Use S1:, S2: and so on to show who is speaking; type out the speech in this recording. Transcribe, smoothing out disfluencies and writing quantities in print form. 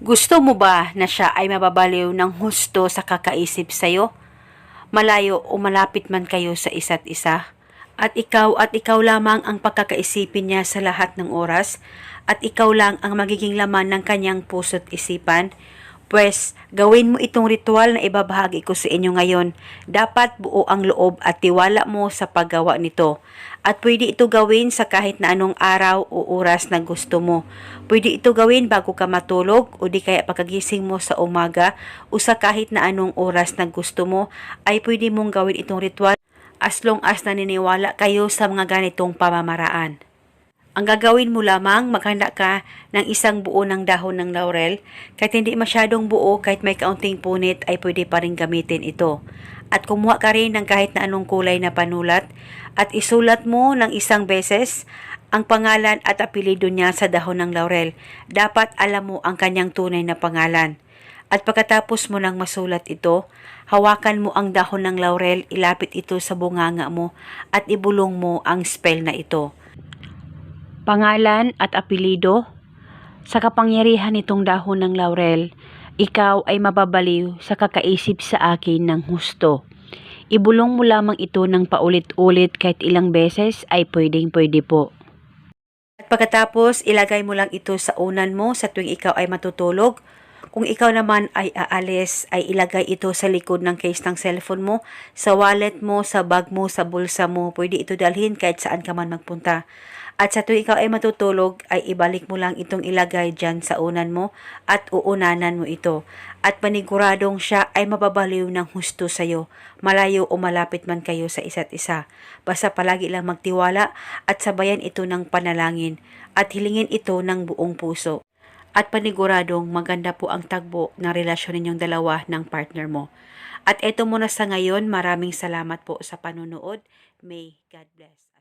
S1: Gusto mo ba na siya ay mababaliw ng husto sa kakaisip sa'yo? Malayo o malapit man kayo sa isa't isa? At ikaw lamang ang pagkakaisipin niya sa lahat ng oras? At ikaw lang ang magiging laman ng kanyang puso't isipan? Pwes, gawin mo itong ritual na ibabahagi ko sa inyo ngayon. Dapat buo ang loob at tiwala mo sa paggawa nito. At pwede ito gawin sa kahit na anong araw o oras na gusto mo. Pwede ito gawin bago ka matulog o di kaya pagkagising mo sa umaga o sa kahit na anong oras na gusto mo ay pwede mong gawin itong ritual as long as naniniwala kayo sa mga ganitong pamamaraan. Ang gagawin mo lamang, maghanda ka ng isang buo ng dahon ng laurel. Kahit hindi masyadong buo, kahit may kaunting punit, ay pwede pa rin gamitin ito. At kumuha ka rin ng kahit na anong kulay na panulat at isulat mo ng isang beses ang pangalan at apelido niya sa dahon ng laurel. Dapat alam mo ang kanyang tunay na pangalan. At pagkatapos mo nang masulat ito, hawakan mo ang dahon ng laurel, ilapit ito sa bunganga mo at ibulong mo ang spell na ito. Pangalan at apelido, sa kapangyarihan nitong dahon ng laurel, ikaw ay mababaliw sa kakaisip sa akin ng husto. Ibulong mo lamang ito ng paulit-ulit kahit ilang beses ay pwedeng-pwede po. At pagkatapos, ilagay mo lang ito sa unan mo sa tuwing ikaw ay matutulog. Kung ikaw naman ay aalis, ay ilagay ito sa likod ng case ng cellphone mo, sa wallet mo, sa bag mo, sa bulsa mo. Pwede ito dalhin kahit saan ka man magpunta. At sa tuwing ikaw ay matutulog, ay ibalik mo lang itong ilagay dyan sa unan mo at uunanan mo ito. At paniguradong siya ay mababaliw ng husto sa'yo, malayo o malapit man kayo sa isa't isa. Basta palagi lang magtiwala at sabayan ito ng panalangin at hilingin ito ng buong puso. At paniguradong maganda po ang tagbo ng relasyon ninyong dalawa ng partner mo. At eto muna sa ngayon, maraming salamat po sa panunood. May God bless.